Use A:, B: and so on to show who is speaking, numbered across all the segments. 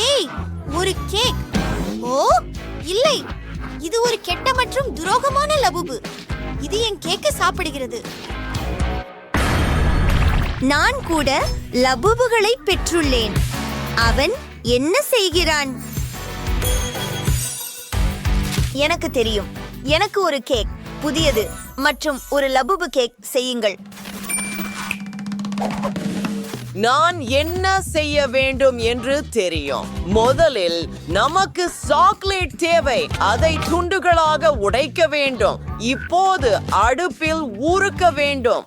A: ஏய், ஒரு கேக்! ஓ இல்லை, இது ஒரு கெட்ட மற்றும் துரோகமான லபுபு. இது என் கேக்கை சாப்பிடுகிறது. நான் கூட லபுபுகளை பெற்றுள்ளேன். அவன் என்ன செய்கிறான்? எனக்கு தெரியும். எனக்கு ஒரு கேக், புதியது மற்றும் ஒரு லபுபு கேக் செய்யுங்கள்.
B: நான் என்ன செய்ய வேண்டும் என்று தெரியும். முதலில் நமக்கு சாக்லேட் தேவை. அதை துண்டுகளாக உடைக்க வேண்டும். இப்போது அடுப்பில் ஊறுக்க வேண்டும்.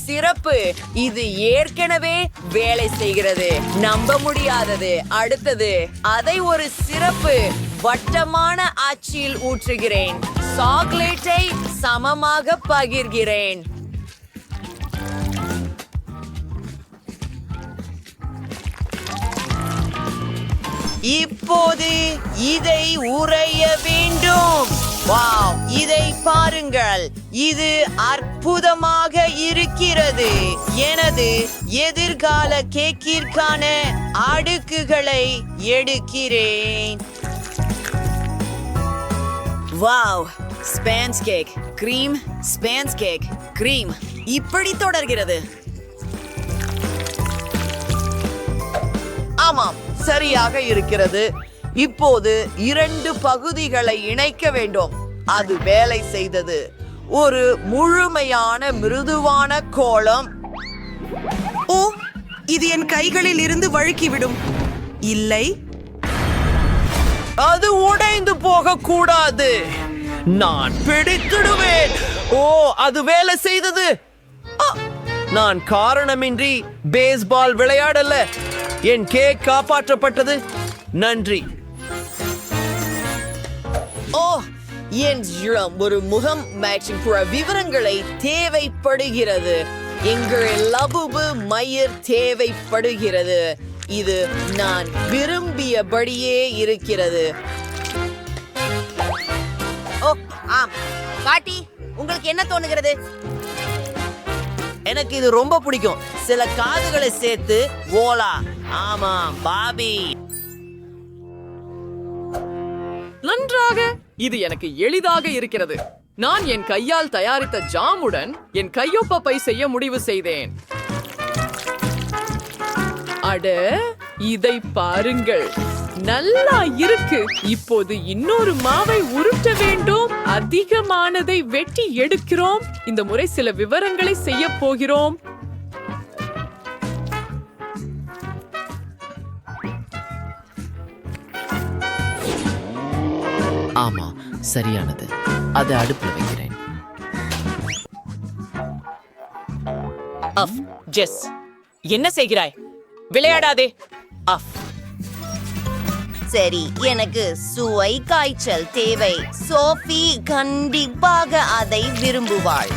B: சிறப்பு, இது ஏற்கனவே வேலை செய்கிறது. நம்ப முடியாதது. அடுத்தது, அதை ஒரு சிறப்பு வட்டமான அச்சில் ஊற்றுகிறேன். சாக்லேட்டை சமமாக பகிர்கிறேன். இப்போது இதை உறைய வேண்டும். வாவ், இதை பாருங்கள். இது அற்புதமாக இருக்கிறது. எனது எதிர்கால கேக்கிற்கான அடுக்குகளை எடுக்கிறேன். Wow, sponge cake, cream, sponge cake, cream, இப்படி தொடர்கிறது. ஆமாம், சரியாக இருக்கிறது. இப்போது 2 பகுதிகளை இணைக்க வேண்டும். அது வேலை செய்தது. ஒரு முழுமையான மிருதுவான கோளம்.
C: ஓ, இது என் கைகளில் இருந்து வழுக்கிவிடும். இல்லை,
B: அது உடைந்து போக கூடாது. நான் பிடித்துடுவேன். ஓ, அது வேலை செய்தது. நான் காரணமின்றி பேஸ்பால் விளையாடல. என் கேக் காப்பாற்றப்பட்டது. நன்றி. ஓ, என் ஒரு முகம் மேட்சிங் விவரங்களை தேவைப்படுகிறது. எங்கள் லபுபு மயிர் தேவைப்படுகிறது. இது நான் விரும்பியபடியே இருக்கிறது.
A: ஓ ஆம், பாட்டி, உங்களுக்கு என்ன தோணுகிறது?
B: எனக்கு இது ரொம்ப பிடிக்கும். சில காதுகளை சேர்த்து ஓலா. ஆமாம், பாபி.
D: நன்றாக. இது எனக்கு எளிதாக இருக்கிறது. நான் என் கையால் தயாரித்த ஜாமுடன் என் கையொப்பப்பை செய்ய முடிவு செய்தேன். அட, இதை பாருங்கள், நல்லா இருக்கு. இப்போது இன்னொரு மாவை உருட்ட வேண்டும். அதிகமானதை வெட்டி எடுக்கிறோம். இந்த முறை சில விவரங்களை செய்ய போகிறோம்.
E: ஆமா, சரியானது. அதை அடுப்புல வைக்கிறேன்.
B: அஃப், ஜெஸ், என்ன செய்கிறாய்? விளையாடாதே. அஃப்.
A: சரி, எனக்கு சுவை காய்ச்சல் தேவை. சோஃபி கண்டிப்பாக அதை விரும்புவாள்.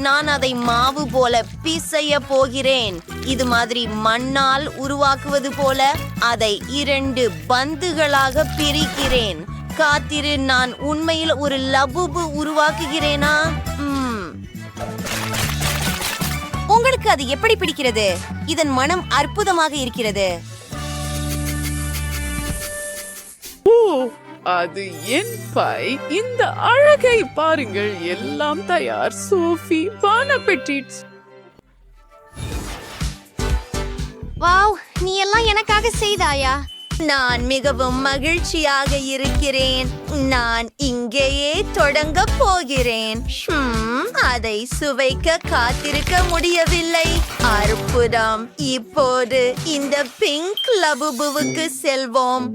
A: நான் அதை மாவு போல பிசைய போகிறேன். இது மாதிரி மண்ணால் உருவாக்குவது போல அதை 2 பந்துகளாக பிரிக்கிறேன். காத்திரு, நான் உண்மையில் ஒரு லபுபு உருவாக்குகிறேனா? உங்களுக்கு அது எப்படி பிடிக்கிறது? இதன் மனம் அற்புதமாக இருக்கிறது.
D: ஓ, அது என் பை. இந்த அழகை பாருங்கள். எல்லாம் தயார். சோஃபி, பான் அப்பெட்டிட்.
A: வாவ், நீ எல்லாம் எனக்காக செய்தாயா? நான் மிகவும் மகிழ்ச்சியாக இருக்கிறேன். நான் இங்கேயே தொடங்க போகிறேன். அதை சுவைக்க காத்திருக்க முடியவில்லை. அற்புதம். இப்போது இந்த பிங்க் லபுபுவுக்கு செல்வோம்.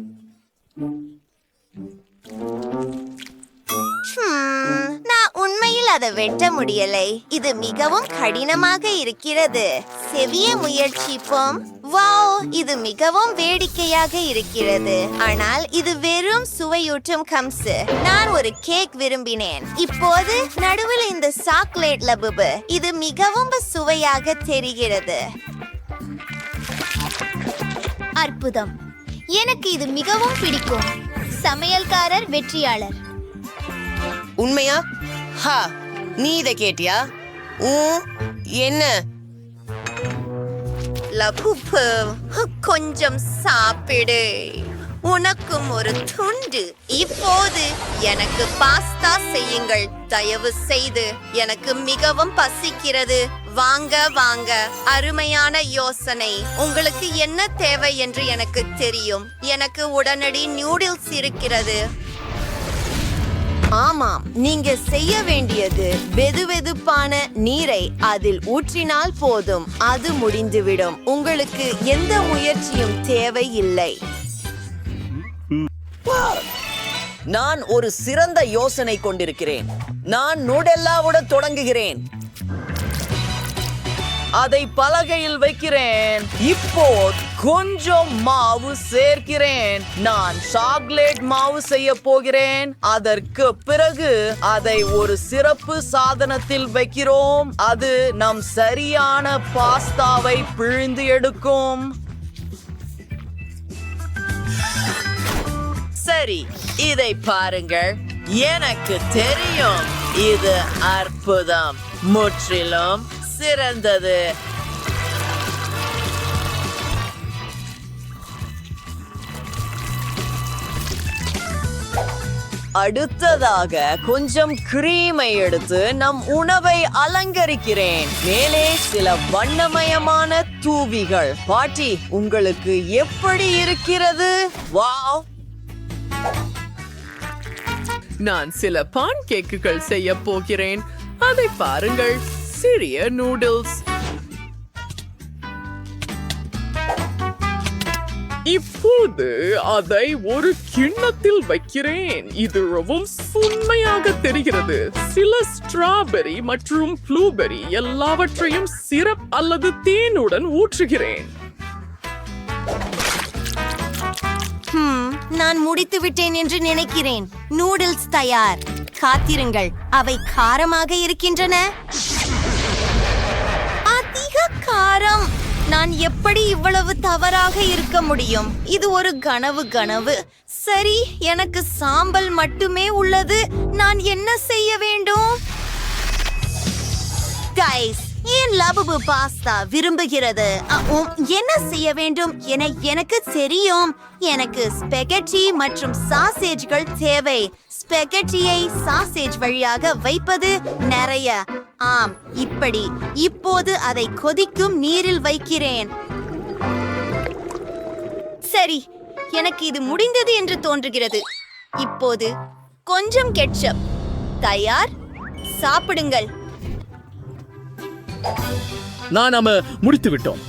A: நான் உண்மையில் அதை வெட்ட முடியலை. இது மிகவும் கடினமாக இருக்கிறது. செவிய முயற்சிப்போம். வாவ், இது மிகவும் வேடிக்கையாக இருக்கிறது. ஆனால் இது வெறும் சுவையூட்டும் கம்சு. நான் ஒரு கேக் விரும்பினேன். இப்போது நடுவில் இந்த சாக்லேட் லபுபு. இது மிகவும் சுவையாக தெரிகிறது. அற்புதம். எனக்கு இது மிகவும் பிடிக்கும். சமையல்காரர் வெற்றியாளர்.
B: உண்மையா? ஹா, நீ இதை கேட்டியா? என்ன?
A: லபுபு, கொஞ்சம் சாப்பிடு. உனக்கும் ஒரு துண்டு. இப்போது எனக்கு பாஸ்தா செய்யுங்கள் தயவு செய்து. எனக்கு மிகவும் பசிக்கிறது. வாங்க வாங்க. அருமையான யோசனை. உங்களுக்கு என்ன தேவை என்று எனக்கு தெரியும். எனக்கு உடனடி நூடுல்ஸ் இருக்கிறது. ஆமாம், நீங்க செய்ய வேண்டியது வெதுவெதுப்பான நீரை அதில் ஊற்றினால் போதும். அது முடிந்துவிடும். உங்களுக்கு எந்த முயற்சியும் தேவையில்லை.
B: நான் ஒரு சிறந்த யோசனை கொண்டிருக்கிறேன். நான் நூடெல்லாவுடன் தொடங்குகிறேன். அதை பலகையில் வைக்கிறேன். இப்போ கொஞ்சம் மாவு சேர்க்கிறேன். நான் சாக்லேட் மாவு செய்ய போகிறேன். அதற்கு பிறகு அதை ஒரு சிறப்பு சாதனத்தில் வைக்கிறோம். அது நம் சரியான பாஸ்தாவை பிழிந்து எடுக்கும். சரி, இதை பாருங்கள். எனக்கு தெரியும், இது அற்புதம். முற்றிலும் சிறந்தது. அடுத்ததாக கொஞ்சம் கிரீமை எடுத்து நம் உணவை அலங்கரிக்கிறேன். மேலே சில வண்ணமயமான தூவிகள். பாட்டி, உங்களுக்கு எப்படி இருக்கிறது? வாவ்!
D: நான் சில பான் கேக்குகள் செய்ய போகிறேன். அதை பாருங்கள். சிறிய நூடுல்ஸ். இப்போது அதை ஒரு கிண்ணத்தில் வைக்கிறேன். இது ரொம்ப உண்மையாக தெரிகிறது. சில ஸ்ட்ராபெரி மற்றும் ப்ளூபெரி எல்லாவற்றையும் சிரப் அல்லது தேனுடன் ஊற்றுகிறேன்.
A: நான் முடித்து விட்டேன் என்று நினைக்கிறேன். நூடுல்ஸ் தயார். காத்திருங்கள், அவை காரமாக இருக்கின்றன. அதிக காரம். நான் எப்படி இவ்வளவு தவறாக இருக்க முடியும்? இது ஒரு கனவு. சரி, எனக்கு சாம்பல் மட்டுமே உள்ளது. நான் என்ன செய்ய வேண்டும்? கைஸ், ஏன் லபுபு பாஸ்தா விரும்புகிறது? என்ன செய்ய வேண்டும் என எனக்கு தெரியும். எனக்கு ஸ்பெகட்டி மற்றும் சாசேஜ்கள் தேவை. ஸ்பெகட்டியை சாசேஜ் வழியாக வைப்பது நிறைய. ஆம், இப்படி. இப்போது அதை கொதிக்கும் நீரில் வைக்கிறேன். சரி, எனக்கு இது முடிந்தது என்று தோன்றுகிறது. இப்போது கொஞ்சம் கெட்சப் தயார். சாப்பிடுங்கள்.
F: நாம முடித்து விட்டோம்.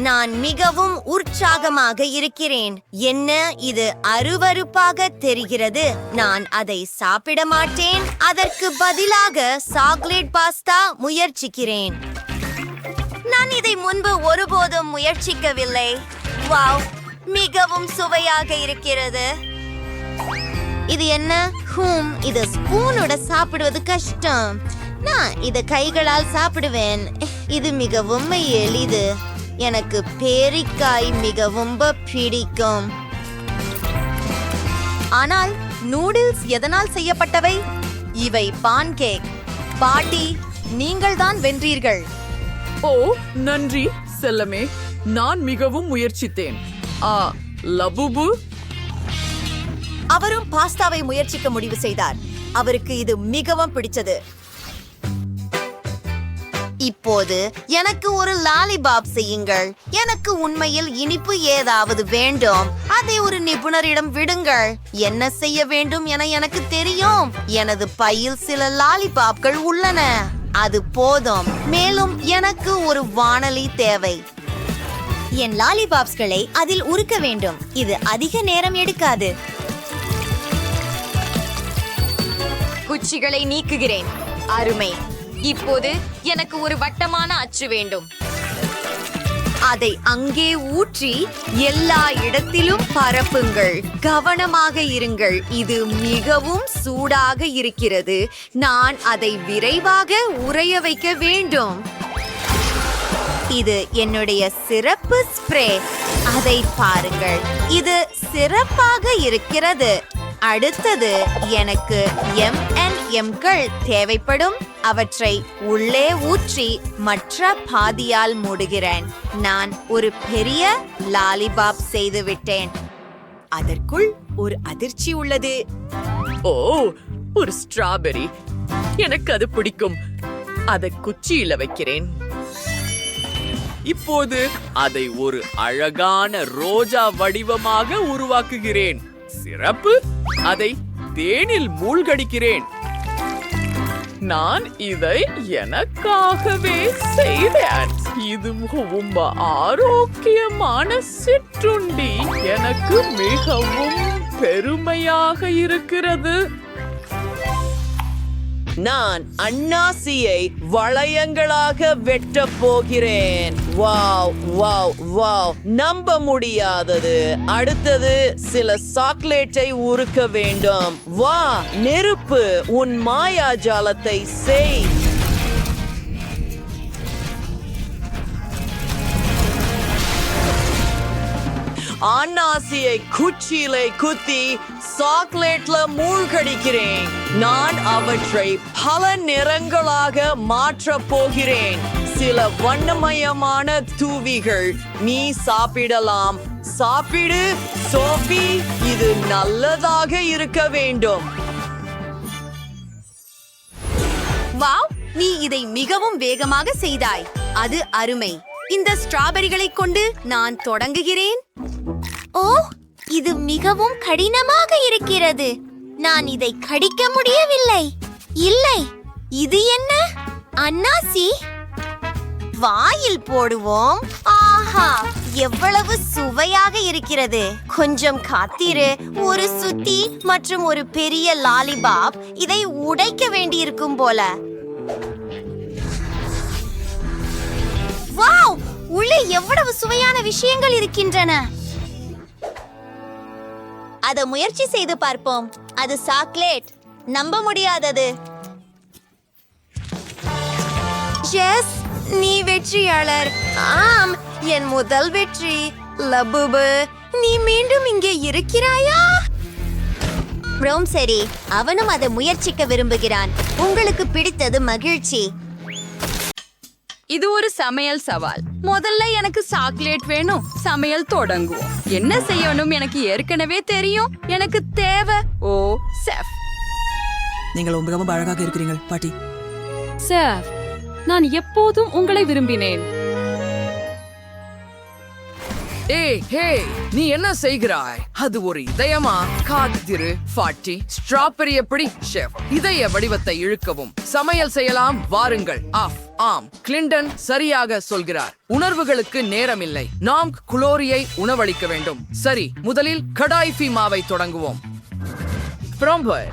A: நான் மிகவும் உற்சாகமாக இருக்கிறேன். என்ன இது அருவருப்பாக தெரிகிறது. நான் அதை சாப்பிட மாட்டேன். அதற்கு பதிலாக சாக்லேட் பாஸ்தா முயற்சிக்கிறேன். நான் இதை முன்பு ஒருபோதும் முயற்சிக்கவில்லை. வாவ், மிகவும் சுவையாக இருக்கிறது. இது என்ன? இது ஸ்பூனோட சாப்பிடுவது கஷ்டம். நான் இதை கைகளால் சாப்பிடுவேன். இது மிகவும் எளிது. எனக்கு பேரிக்காய் மிகவும் பிடிக்கும். ஆனால் நூடுல்ஸ் எதனால் செய்யப்பட்டவை? இவை பான்கேக். பாட்டி, நீங்கள் தான் வென்றீர்கள்.
D: ஓ, நன்றி செல்லமே. நான் மிகவும் முயற்சித்தேன். லபுபு
A: அவரும் பாஸ்தாவை முயற்சிக்க முடிவு செய்தார். அவருக்கு இது மிகவும் பிடிச்சது. இப்போது எனக்கு ஒரு லாலிபாப் செய்யுங்கள். எனக்கு உண்மையில் இனிப்பு ஏதாவது வேண்டும். அதை ஒரு நிபுணரிடம் விடுங்கள். என்ன செய்ய வேண்டும் என எனக்கு தெரியும். எனது பையில் சில லாலிபாப்கள் உள்ளன. அது போதும். மேலும் எனக்கு ஒரு வாணலி தேவை. என் லாலிபாப்ஸ்களை அதில் உருக்க வேண்டும். இது அதிக நேரம் எடுக்காது. குச்சிகளை நீக்குகிறேன். அருமை. இப்போது எனக்கு ஒரு வட்டமான அச்சு வேண்டும். அதை அங்கே ஊற்றி எல்லா இடத்திலும் பரப்புங்கள். கவனமாக இருங்கள். இது மிகவும் சூடாக இருக்கிறது. நான் அதை விரைவாக உறைய வைக்க வேண்டும். இது என்னுடைய சிறப்பு ஸ்ப்ரே. அதை பாருங்கள். இது சிறப்பாக இருக்கிறது. அடுத்தது எனக்கு M&Mகள் தேவைப்படும். அவற்றை உள்ளே ஊற்றி மற்ற பாதியால் மூடுகிறேன். நான் ஒரு பெரிய லாலிபாப் செய்து விட்டேன்.
C: அதற்குள் ஒரு அதிர்ச்சி உள்ளது.
D: ஓ, ஒரு ஸ்ட்ராபெரி. எனக்கு அது பிடிக்கும். அதை குச்சியில வைக்கிறேன். இப்போது அதை ஒரு அழகான ரோஜா வடிவமாக உருவாக்குகிறேன். சிறப்பு. அதை தேனில் மூழ்கடிக்கிறேன். நான் இதை எனக்காகவே செய்தேன். இது மிகவும் ஆரோக்கியமான சிற்றுண்டி. எனக்கு மிகவும் பெருமையாக இருக்கிறது.
B: நான் அன்னாசியை வளையங்களாக வெட்டப் போகிறேன். வாவ் வாவ் வாவ், நம்ப முடியாதது. அடுத்தது சில சாக்லேட்டை உருக்க வேண்டும். வா, நெருப்பு, உன் மாயாஜாலத்தை செய். அன்னாசியை குச்சியிலே குத்தி சாக்லேட்ல மூழ்கடிக்கிறேன். நான் அவற்றை பல நிறங்களாக மாற்றப் போகிறேன். சில வண்ணமயமான தூவிகள். நீ சாப்பிடலாம். சாப்பிடு சோஃபி, இது நல்லதாக இருக்க வேண்டும்.
A: வாவ், நீ இதை மிகவும் வேகமாக செய்தாய். அது அருமை. இந்த ஸ்ட்ராபெரிகளை கொண்டு நான் தொடங்குகிறேன். ஓ, இது மிகவும் கடினமாக இருக்கிறது. நான் இதை கடிக்க முடியவில்லை. இல்லை, இது என்ன? அன்னாசி. வாயில் போடுவோம். ஆஹா, எவ்வளவு சுவையாக இருக்கிறது. கொஞ்சம் காத்திரு. ஒரு சுத்தி மற்றும் ஒரு பெரிய லாலிபாப். இதை உடைக்க வேண்டியிருக்கும் போல. வாவ், உள்ளே எவ்வளவு சுவையான விஷயங்கள் இருக்கின்றன. அதை முயற்சி செய்து பார்ப்போம். அது சாக்லேட். நம்ப முடியாதது. ஜெஸ், நீ வெற்றியாளர். ஆம், என் முதல் வெற்றி. லபுபு, நீ மீண்டும் இங்கே இருக்கிறாயா? ரோம், சரி, அவனும் அதை முயற்சிக்க விரும்புகிறான். உங்களுக்கு பிடித்தது மகிழ்ச்சி.
G: இது ஒரு சமையல் சவால். முதல்ல எனக்கு சாக்லேட் வேணும். சமையல் தொடங்குவோம். என்ன செய்யணும் எனக்கு ஏற்கனவே தெரியும். எனக்கு தேவை. ஓ, செஃப்.
C: நீங்கள் மிகவும் அழகாக இருக்கிறீர்கள் பாட்டி.
G: செஃப், நான் எப்போதும் உங்களை விரும்பினேன்.
D: ஏய், ஹே, நீ என்ன செய்கிறாய்? அது ஒரு இதயமா? காத்திரு பாட்டி. ஸ்ட்ராபெரி எப்படி? ஷெஃப், இதய வடிவத்தை இழுக்கவும். சமையல் செய்யலாம், வாருங்கள். ஆம், கிளின்டன் சரியாக சொல்கிறார். உணர்வுகளுக்கு நேரமில்லை. நாம் குளோரியை உணவளிக்க வேண்டும். சரி, முதலில் கடாய்ஃபி மாவை தொடங்குவோம்.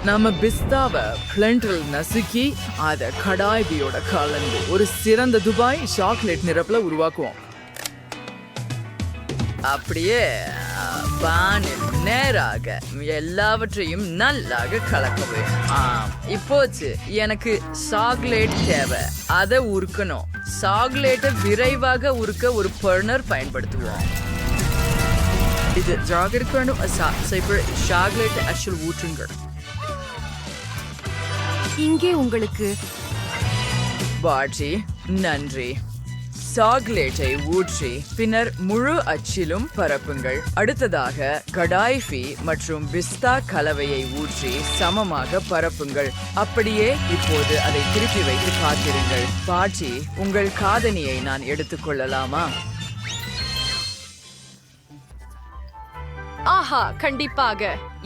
D: நம்ம பிஸ்தாவை பிளெண்டில் நசுக்கி அதை கடாய்பியோட கலந்து ஒரு சிறந்த துபாய் சாக்லேட் நிரப்புல உருவாக்குவோம். அப்படியே பானில் நேராக எல்லாவற்றையும் நல்லாக கலக்கவே. இப்போச்சு எனக்கு சாக்லேட் தேவை. அதை உருக்கணும். சாக்லேட்டை விரைவாக உருக்க ஒரு பர்னர் பயன்படுத்துவோம். இது ஜாகிரதை வேண்டும். சாக்லேட்டை அச்சுள் ஊற்றுங்கள்.
G: இங்கே உங்களுக்கு
D: பாட்டி, நன்றி. சாக்லேட்டை ஊற்றி பின்னர் முழு அச்சிலும் பரப்புங்கள். அடுத்ததாக கடாய்ஃபி மற்றும் பிஸ்தா கலவையை ஊற்றி சமமாக பரப்புங்கள். அப்படியே இப்போது அதை திருப்பி வைத்து காத்திருங்கள். பாட்டி, உங்கள் காதணியை நான் எடுத்துக்கொள்ளலாமா?
G: ஆஹா, கண்டிப்பாக.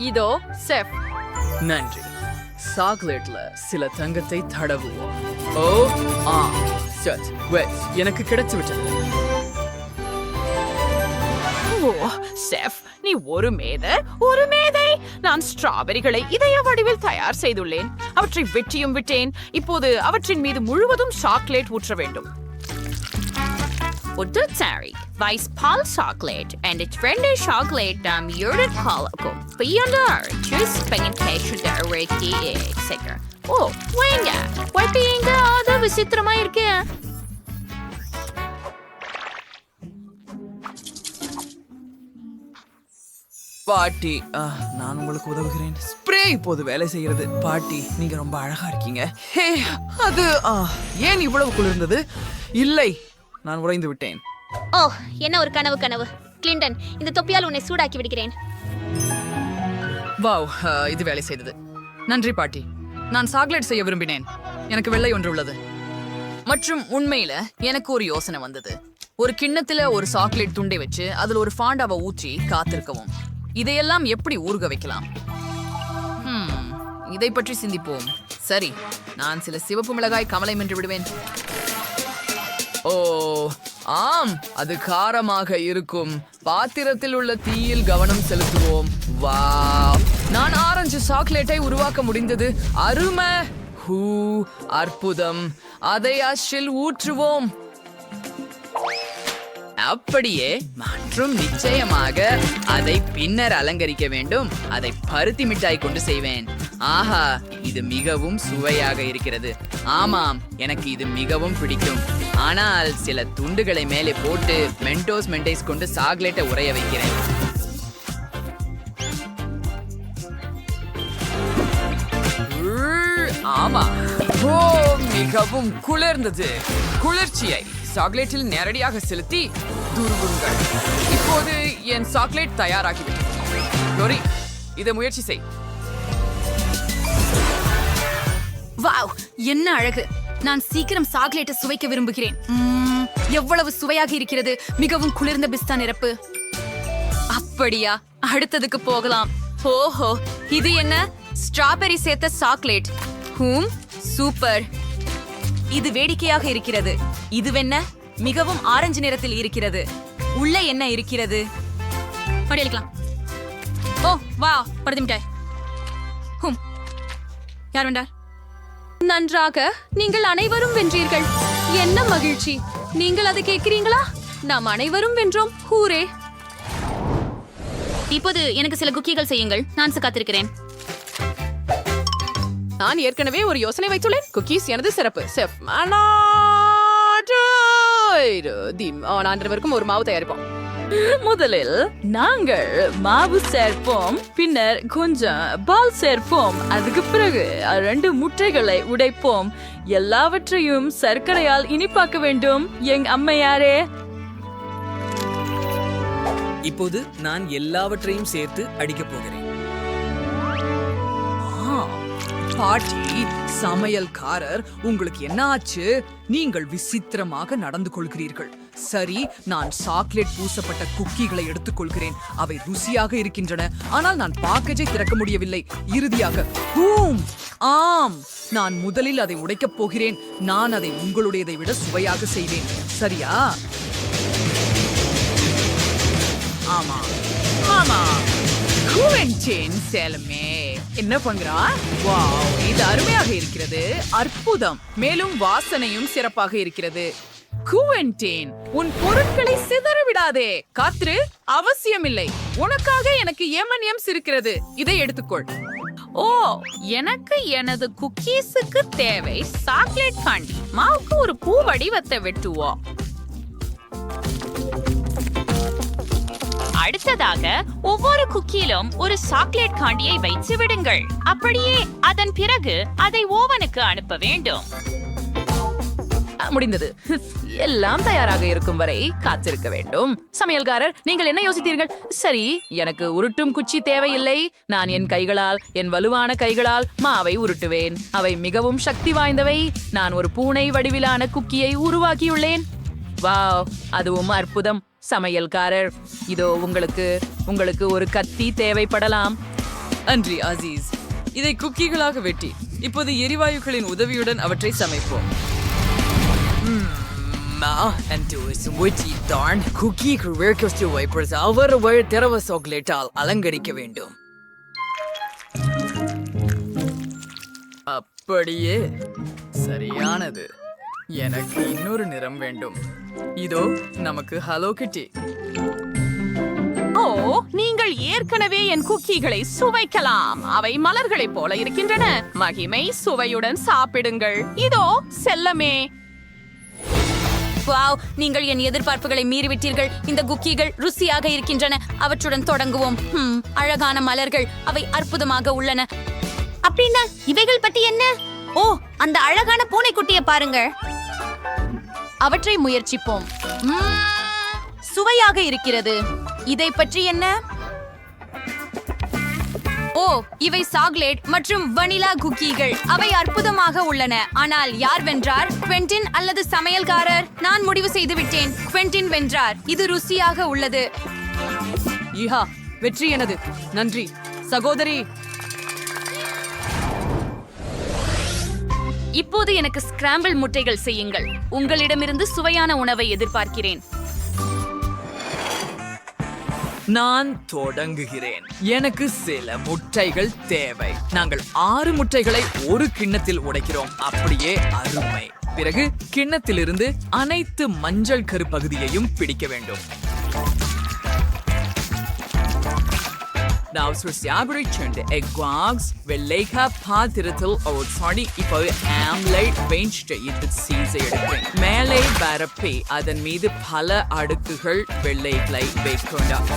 G: இதோ செஃப்.
D: நன்றி. சாக்லேட்ல சில தங்கத்தை தடவுவோம். ஓ, எனக்கு கிடைச்சு விட்டது.
H: ஓ, செஃப், நீ ஒரு மேதை. நான் ஸ்ட்ராபெரிகளை இதய வடிவில் தயார் செய்துள்ளேன். அவற்றை வெட்டியும் விட்டேன். இப்போது அவற்றின் மீது முழுவதும் சாக்லேட் ஊற்ற வேண்டும். ஒரு சாரி வைஸ் பால் சாக்லேட் and it's ரெண்டு சாக்லேட் நாம் யூனிட் காலக்கும் பியண்டர் ஜூஸ் பெயின் கேஷுடர் ரெக்கி எக்ஸெட்ரா. ஓ, வேங்க வைப்பீங்க. அது விசித்திரமா இருக்கே.
D: பாட்டி, நான் உங்களுக்கு உதவுகிறேன். ஸ்ப்ரே இப்போது வேலை செய்கிறது. பாட்டி, நீங்க ரொம்ப அழகா இருக்கீங்க. ஹே, அது ஏன் இவ்வளவு குளிர்ந்தது? இல்லை, நான் உறைந்து விட்டேன்.
H: ஓ, என்ன ஒரு கனவு. கிளின்டன், இந்த தொப்பியால் உன்னை சூடாக்கி விடுகிறேன்.
D: வாவ், இது வேலை செய்தது. நன்றி பாட்டி. நான் சாக்லேட் செய்ய விரும்பினேன். எனக்கு வெள்ளை ஒன்று உள்ளது. மற்றும் உண்மையில எனக்கு ஒரு யோசனை வந்தது. ஒரு கிண்ணத்துல ஒரு சாக்லேட் துண்டை வச்சு அதுல ஒரு ஃபாண்டாவை ஊற்றி காத்திருக்கவும். இதையெல்லாம் எப்படி ஊறுக வைக்கலாம்? இதை பற்றி சிந்திப்போம். சரி, நான் சில சிவப்பு மிளகாய் கமலை மென்று விடுவேன். ஓ ஆம், அது காரமாக இருக்கும். பாத்திரத்தில் உள்ள தீயில் கவனம் செலுத்துவோம். வாவ், நான் ஆரஞ்சு சாக்லேட்டை உருவாக்க முடிந்தது. அருமை. ஹூ, அற்புதம். அதை அச்சில் ஊற்றுவோம். அப்படியே. மற்றும் நிச்சயமாக அதை பின்னர் அலங்கரிக்க வேண்டும். அதை பருத்தி மிட்டாய் கொண்டு செய்வேன். ஆஹா, இது மிகவும் சுவையாக இருக்கிறது. ஆமாம், எனக்கு இது மிகவும் பிடிக்கும். ஆனால் சில துண்டுகளை மேலே போட்டு மென்டோஸ் கொண்டு சாக்லேட்டை உறைய வைக்கிறேன். ஆமா, ஓ, மிகவும் குளிர்ந்தது. குளிர்ச்சியை சாக்லேட்டில் நேரடியாக செலுத்தி துருவுங்கள். இப்போது என் சாக்லேட் தயாராகிவிட்டது. லோரி, இதை முயற்சி செய்.
G: வாவ், என்ன அழகு. நான் சீக்கிரம் சாக்லேட்டை சுவைக்க விரும்புகிறேன். எவ்வளவு சுவையாக இருக்கிறது. மிகவும் குளிர்ந்த பிஸ்தா நிரப்பு. அப்படியா, அடுத்ததுக்கு போகலாம். ஓஹோ, இது என்ன? ஸ்ட்ராபெரி சேர்த்த சாக்லேட். சூப்பர். இது வேடிக்கையாக இருக்கிறது. இதுவென்ன? மிகவும் ஆரஞ்சு நிறத்தில் இருக்கிறது. உள்ள என்ன இருக்கிறது? படிக்கலாம். ஓ வா, படுத்து மிட்டாய். யார் வென்றார்? நன்றாக, நீங்கள் அனைவரும் வென்றீர்கள். என்ன மகிழ்ச்சி. நீங்கள் அதை கேட்கிறீங்களா? நாம் அனைவரும் வென்றோம். ஹூரே.
H: இப்போது எனக்கு சில குக்கீகள் செய்யுங்கள். நான் காத்திருக்கிறேன்.
I: நான் ஏற்கனவே ஒரு யோசனை வைத்துள்ளேன். குக்கீஸ் எனது சிறப்பு. செஃப் அனைவருக்கும் ஒரு மாவு தயாரிப்போம்.
G: முதலில் நாங்கள் மாவு சேர்ப்போம், பின்னர் கொஞ்சம் பால் சேர்ப்போம், அதுக்கு பிறகு 2 முட்டைகளை உடைப்போம். எல்லாவற்றையும் சர்க்கரையால் இனிப்பாக்க வேண்டும். எங் அம்மையாரே.
C: இப்போது நான் எல்லாவற்றையும் சேர்த்து அடிக்கப் போகிறேன்.
D: பாட்டி, சமையல்காரர், உங்களுக்கு என்ன ஆச்சு? நீங்கள் விசித்திரமாக நடந்து கொள்கிறீர்கள். சரி, நான் சாக்லேட் பூசப்பட்ட குக்கீகளை எடுத்துக்கொள்கிறேன். அவை ருசியாக இருக்கின்றன. ஆனால் நான் பாக்கேஜை திறக்க முடியவில்லை. இறுதியாக ஆம், நான் முதலில் அதை உடைக்கப் போகிறேன். நான் அதை உங்களுடையதை விட சுவையாக செய்வேன். சரியா? ஆமா ஆமா. சேலமே என்ன பண்றா? வாவ், இது அருமையாக இருக்கிறது. அற்புதம். மேலும் வாசனையும் சிறப்பாக இருக்கிறது. குவென்டேன், உன் பொருட்களை சிதற விடாதே. காத்திரு, அவசியமில்லை. உனக்காக எனக்கு M&M's இருக்கிறது. இதை எடுத்துக்கொள்.
H: ஓ, எனக்கு எனது குக்கீஸுக்கு தேவை சாக்லேட் காண்டி. மாவுக்கு ஒரு பூ வடிவத்தை வெட்டுவோம். அடுத்ததாக ஒவ்வொரு குக்கியிலும் ஒரு சாக்லேட் காண்டியை வைத்து விடுங்கள். அப்படியே அதன் பிறகு அதை ஓவனுக்கு அனுப்ப வேண்டும்.
I: முடிந்தது. எல்லாம் தயாராக இருக்கும் வரை காத்திருக்க வேண்டும். சமையல்காரர், நீங்கள் என்ன யோசித்தீர்கள்? சரி, எனக்கு உருட்டும் குச்சி தேவையில்லை. நான் என் கைகளால், என் வலுவான கைகளால் மாவை உருட்டுவேன். அவை மிகவும் சக்தி வாய்ந்தவை. நான் ஒரு பூனை வடிவிலான குக்கியை உருவாக்கியுள்ளேன். வாவ், அதுவும் அற்புதம். சமையல்காரர், இதோ உங்களுக்கு ஒரு கத்தி தேவைப்படலாம்.
D: அன்றி அசீஸ், இதை குக்கீகளாக வெட்டி இப்போது எரிவாயுக்களின் உதவியுடன் அவற்றை சமைப்போம். திரவ சாக்லேட்டால் அலங்கரிக்க வேண்டும். அப்படியே சரியானது. எனக்கு இன்னொரு நிறம் வேண்டும். இதோ நமக்கு ஹலோ கிட்டி.
I: ஓ, நீங்கள் ஏற்கனவே என் குக்கீகளை சுவைக்கலாம். அவை மலர்களைப் போல இருக்கின்றன. மகிமை சுவையுடன் சாப்பிடுங்கள். இதோ செல்லமே.
G: வாவ், நீங்கள் என் எதிர்பார்ப்புகளை மீறிவிட்டீர்கள். இந்த குக்கீகள் ருசியாக இருக்கின்றன. அவற்றுடன் தொடங்குவோம். அழகான மலர்கள், அவை அற்புதமாக உள்ளன.
A: அப்படின்னா இவைகள் பத்தி என்ன? ஓ, அந்த அழகான பூனைக்குட்டியை பாருங்க.
G: அவற்றை முயற்சிப்போம். சுவையாக இருக்கிறது. இதை பற்றி என்ன? ஓ, இவை சாக்லேட் மற்றும் வனிலா குக்கீகள். அவை அற்புதமாக உள்ளன. ஆனால் யார் வென்றார்? குவென்டின் அல்லது சமையல்காரர்? நான் முடிவு செய்து விட்டேன். குவென்டின் வென்றார். இது ருசியாக உள்ளது.
D: ஈஹா, வெற்றி எனது. நன்றி சகோதரி.
G: இப்போது எனக்கு ஸ்கிராம்பிள் முட்டைகள் செய்யுங்கள். உங்களிடமிருந்து சுவையான உணவை எதிர்பார்க்கிறேன்.
D: நான் தொடங்குகிறேன். எனக்கு சில முட்டைகள் தேவை. நாங்கள் 6 முட்டைகளை ஒரு கிண்ணத்தில் உடைக்கிறோம். அப்படியே அருமை. பிறகு கிண்ணத்திலிருந்து அனைத்து மஞ்சள் கரு பகுதியையும் பிடிக்க வேண்டும். Now strawberry churned eggwags வெள்ளைக்கா பாத்திரத்தில் ஓட்சாடி இப்போது ஆம்லைட் பெஞ்ச் செய்து சீசை எடுக்கிறேன். மேலே பரப்பி அதன் மீது பல அடுக்குகள் வெள்ளைகளை வைக்கொண்டார்.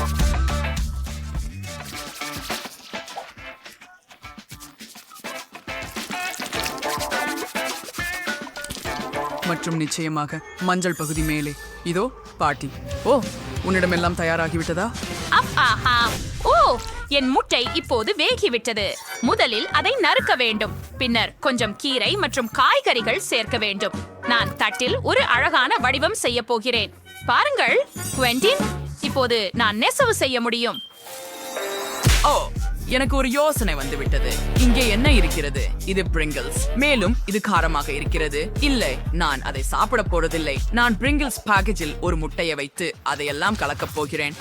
D: மற்றும் நிச்சயமாக மஞ்சள் பகுதி மேலே. இதோ பாட்டி. ஓ, உன்னிடமெல்லாம் தயாராகிவிட்டதா?
H: ஓ, என் முட்டை இப்போது வேகிவிட்டது. முதலில் அதை நறுக்க வேண்டும். பின்னர் கொஞ்சம் கீரை மற்றும் காய்கறிகள் சேர்க்க வேண்டும். நான் தட்டில் ஒரு அழகான வடிவம் செய்ய போகிறேன். பாருங்கள் குவென்டின், இப்போது நான் நெசவு செய்ய முடியும்.
D: ஓ, எனக்கு ஒரு யோசனை வந்து விட்டது. இங்கே என்ன இருக்கிறது? இது பிரிங்கிள்ஸ். மேலும் இது காரமாக இருக்கிறது. இல்லை, நான் அதை சாப்பிட போறதில்லை. நான் பிரிங்கிள்ஸ் பேக்கேஜில் ஒரு முட்டையை வைத்து அதையெல்லாம் கலக்கப் போகிறேன்.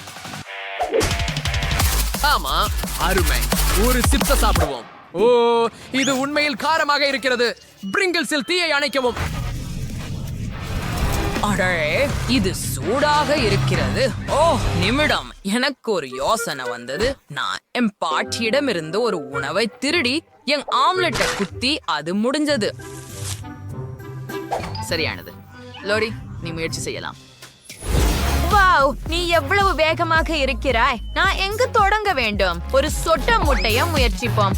D: ஆமா, அருமை. ஒரு சிப்ஸ சாப்பிடுவோம். ஓ, இது உண்மையில் காரமாக இருக்கிறது. பிரிங்கிள்ஸில் தீயை அணைக்கவும். அடே, இது சூடாக இருக்கிறது. ஓ, நிமிடம். எனக்கு ஒரு யோசனை வந்தது. நான் என் பாட்டியிடமிருந்து ஒரு உணவை திருடி என் ஆம்லெட்டை குத்தி அது முடிஞ்சது. சரியானது. லோரி, நீ முயற்சி செய்யலாம்.
I: வாவ், நீ எவ்வளவு வேகமாக இருக்கிறாய். நான் எங்கு தொடங்க வேண்டும்? ஒரு சொட்ட முட்டைய முயற்சிப்போம்.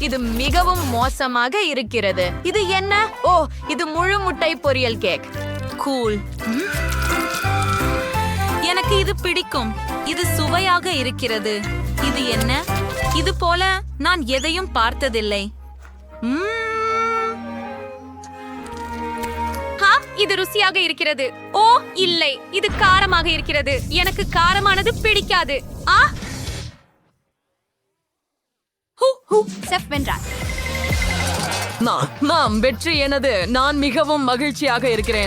I: இது மிகவும் மோசமாக இருக்கிறது. இது என்ன? ஓ, இது முழு முட்டை பொரியல் கேக். கூல்.
G: எனக்கு இது பிடிக்கும். இது சுவையாக இருக்கிறது. இது என்ன? இது போல நான் எதையும் பார்த்ததில்லை. இது ருசியாக இருக்கிறது. ஓ இல்லை, இது காரமாக இருக்கிறது. எனக்கு காரமானது பிடிக்காது. செஃப் வென்றார்.
D: வெற்றி எனது. நான் மிகவும் மகிழ்ச்சியாக இருக்கிறேன்.